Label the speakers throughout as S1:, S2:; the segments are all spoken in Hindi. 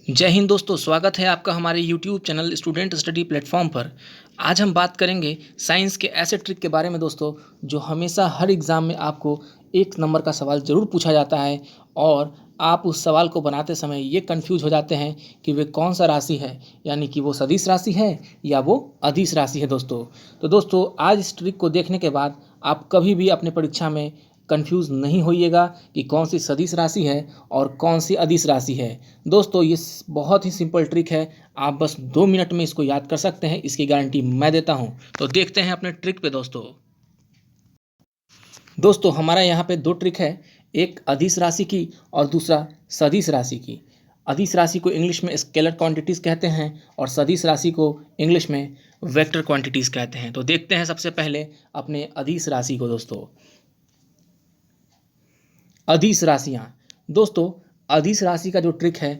S1: जय हिंद दोस्तों, स्वागत है आपका हमारे YouTube channel student study platform पर। आज हम बात करेंगे साइंस के ऐसे ट्रिक के बारे में दोस्तों, जो हमेशा हर एग्ज़ाम में आपको एक नंबर का सवाल ज़रूर पूछा जाता है और आप उस सवाल को बनाते समय ये कंफ्यूज हो जाते हैं कि वे कौन सा राशि है, यानी कि वो सदिश राशि है या वो अदिश राशि है दोस्तों। तो दोस्तों, आज इस ट्रिक को देखने के बाद आप कभी भी अपने परीक्षा में कंफ्यूज नहीं होइएगा कि कौन सी सदिश राशि है और कौन सी अदिश राशि है। दोस्तों, ये बहुत ही सिंपल ट्रिक है, आप बस 2 मिनट में इसको याद कर सकते हैं, इसकी गारंटी मैं देता हूं। तो देखते हैं अपने ट्रिक पे दोस्तों हमारा यहाँ पे 2 ट्रिक है, एक अदिश राशि की और दूसरा सदिश राशि की। अदिश राशि को इंग्लिश में स्केलर क्वांटिटीज़ कहते हैं और सदिश राशि को इंग्लिश में वेक्टर क्वांटिटीज़ कहते हैं। तो देखते हैं सबसे पहले अपने अदिश राशि को दोस्तों। अदिश राशियाँ दोस्तों, अदिश राशि का जो ट्रिक है,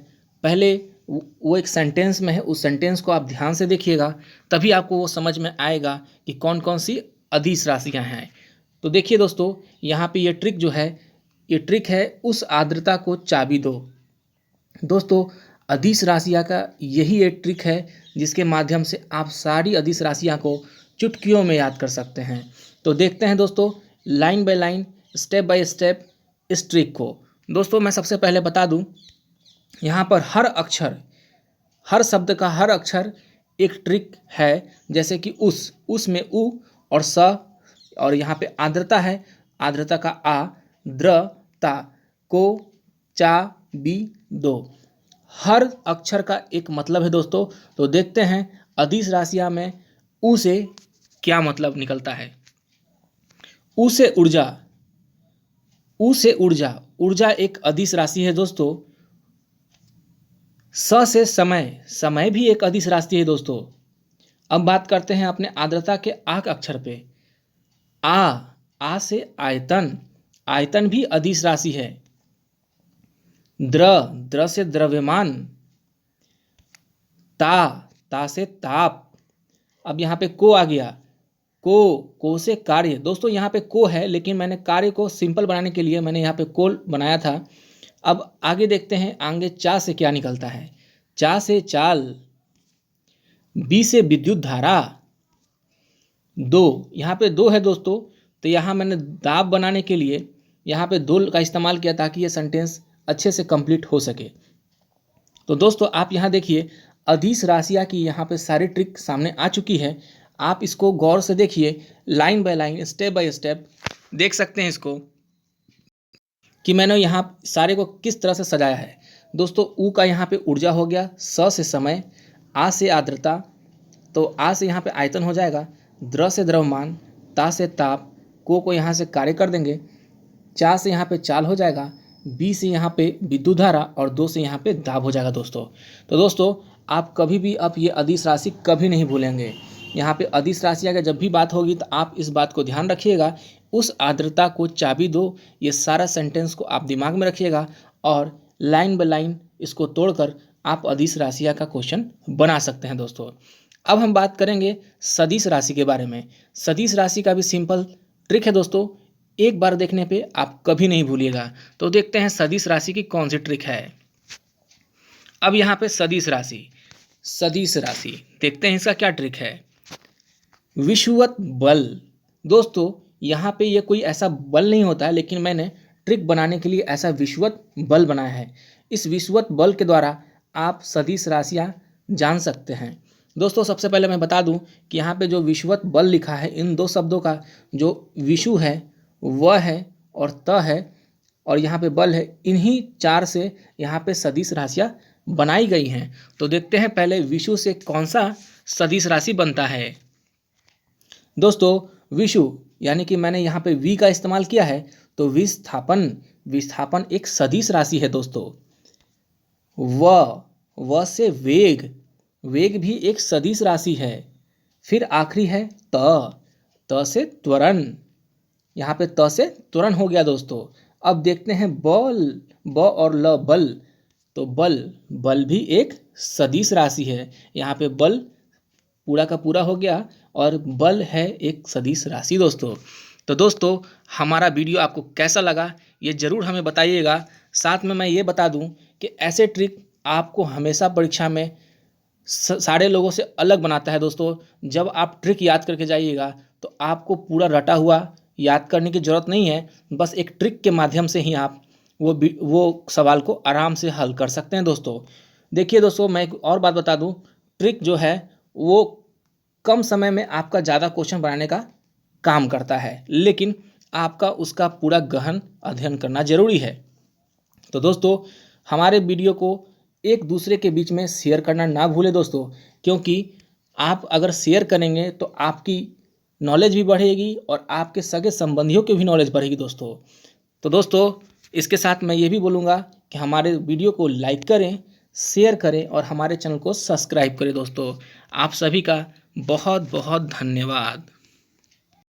S1: पहले वो एक सेंटेंस में है, उस सेंटेंस को आप ध्यान से देखिएगा, तभी आपको वो समझ में आएगा कि कौन कौन सी अदिश राशियाँ हैं। तो देखिए दोस्तों, यहाँ पे ये ट्रिक जो है, ये ट्रिक है उस आर्द्रता को चाबी दो। दोस्तों, अदिश राशियाँ का यही एक ट्रिक है जिसके माध्यम से आप सारी अदिश राशियाँ को चुटकियों में याद कर सकते हैं। तो देखते हैं दोस्तों, line by line, step by step इस ट्रिक को। दोस्तों, मैं सबसे पहले बता दूं, यहाँ पर हर अक्षर, हर शब्द का हर अक्षर एक ट्रिक है। जैसे कि उस में उ और स, और यहाँ पे आर्द्रता है, आर्द्रता का आ, द्र ता, को, चा, बी, दो। हर अक्षर का एक मतलब है दोस्तों। तो देखते हैं अदिश राशियाँ में उ से क्या मतलब निकलता है। उ से ऊर्जा, उ से ऊर्जा, ऊर्जा एक अदिश राशि है दोस्तों। स से समय, समय भी एक अदिश राशि है दोस्तों। अब बात करते हैं अपने आर्द्रता के आ अक्षर पे। आ से आयतन, आयतन भी अदिश राशि है। द्र से द्रव्यमान, ता से ताप। अब यहाँ पे को आ गया, को से कार्य। दोस्तों, यहाँ पे को है, लेकिन मैंने कार्य को सिंपल बनाने के लिए मैंने यहाँ पे को बनाया था। अब आगे देखते हैं, आगे चा से क्या निकलता है। चा से चाल, बी से विद्युत धारा, दो, यहाँ पे दो है दोस्तों। तो यहाँ मैंने दाब बनाने के लिए यहाँ पे दो का इस्तेमाल किया ताकि ये सेंटेंस अच्छे से कंप्लीट हो सके। तो दोस्तों, आप यहाँ देखिए, अदिश राशियाँ की यहाँ पे सारी ट्रिक सामने आ चुकी है। आप इसको गौर से देखिए, line by line, step by step देख सकते हैं इसको कि मैंने यहाँ सारे को किस तरह से सजाया है। दोस्तों, ऊ का यहाँ पे ऊर्जा हो गया, स से समय, आ से आर्द्रता, तो आ से यहाँ पे आयतन हो जाएगा, द्र से द्रव्यमान, ता से ताप, को यहाँ से कार्य कर देंगे, चा से यहाँ पे चाल हो जाएगा, बी से यहाँ पे विद्युत धारा और दो से यहाँ पे दाब हो जाएगा दोस्तों। तो दोस्तों, आप कभी भी आप ये अदिश राशि कभी नहीं भूलेंगे। यहाँ पे अदिश राशि अगर जब भी बात होगी तो आप इस बात को ध्यान रखिएगा, उस आर्द्रता को चाबी दो। ये सारा सेंटेंस को आप दिमाग में रखिएगा और लाइन बाय लाइन इसको तोड़कर आप अदिश राशियाँ का क्वेश्चन बना सकते हैं दोस्तों। अब हम बात करेंगे सदिश राशि के बारे में। सदिश राशि का भी सिंपल ट्रिक है दोस्तों, एक बार देखने पे आप कभी नहीं भूलिएगा। तो देखते हैं सदिश राशि की कौन सी ट्रिक है। अब यहाँ पे सदिश राशि, सदिश राशि देखते हैं इसका क्या ट्रिक है। विषुवत बल। दोस्तों, यहाँ पे ये कोई ऐसा बल नहीं होता है, लेकिन मैंने ट्रिक बनाने के लिए ऐसा विषुवत बल बनाया है। इस विषुवत बल के द्वारा आप सदिश राशियाँ जान सकते हैं। दोस्तों, सबसे पहले मैं बता दूं कि यहाँ पे जो विषुवत बल लिखा है, इन दो शब्दों का जो विषु है वह है और त है, और यहाँ पे बल है, इन्हीं चार से यहाँ पे सदिश राशियाँ बनाई गई हैं। तो देखते हैं पहले विषु से कौन सा सदिश राशि बनता है। दोस्तों, विषु यानी कि मैंने यहाँ पे वी का इस्तेमाल किया है, तो विस्थापन, विस्थापन एक सदिश राशि है दोस्तों। व से वेग, वेग भी एक सदिश राशि है। फिर आखिरी है त से त्वरण, यहाँ पे त से त्वरण हो गया दोस्तों। अब देखते हैं बल, ब और ल बल, तो बल, बल भी एक सदिश राशि है। यहाँ पे बल पूरा का पूरा हो गया और बल है एक सदिश राशि दोस्तों। तो दोस्तों, हमारा वीडियो आपको कैसा लगा ये ज़रूर हमें बताइएगा। साथ में मैं ये बता दूं कि ऐसे ट्रिक आपको हमेशा परीक्षा में सारे लोगों से अलग बनाता है दोस्तों। जब आप ट्रिक याद करके जाइएगा तो आपको पूरा रटा हुआ याद करने की ज़रूरत नहीं है, बस एक ट्रिक के माध्यम से ही आप वो सवाल को आराम से हल कर सकते हैं दोस्तों। देखिए दोस्तों, मैं एक और बात बता दूं, ट्रिक जो है वो कम समय में आपका ज़्यादा क्वेश्चन बनाने का काम करता है, लेकिन आपका उसका पूरा गहन अध्ययन करना जरूरी है। तो दोस्तों, हमारे वीडियो को एक दूसरे के बीच में शेयर करना ना भूलें दोस्तों, क्योंकि आप अगर शेयर करेंगे तो आपकी नॉलेज भी बढ़ेगी और आपके सगे संबंधियों की भी नॉलेज बढ़ेगी दोस्तों। तो दोस्तों, इसके साथ मैं ये भी बोलूँगा कि हमारे वीडियो को लाइक करें, शेयर करें और हमारे चैनल को सब्सक्राइब करें दोस्तों। आप सभी का बहुत बहुत धन्यवाद।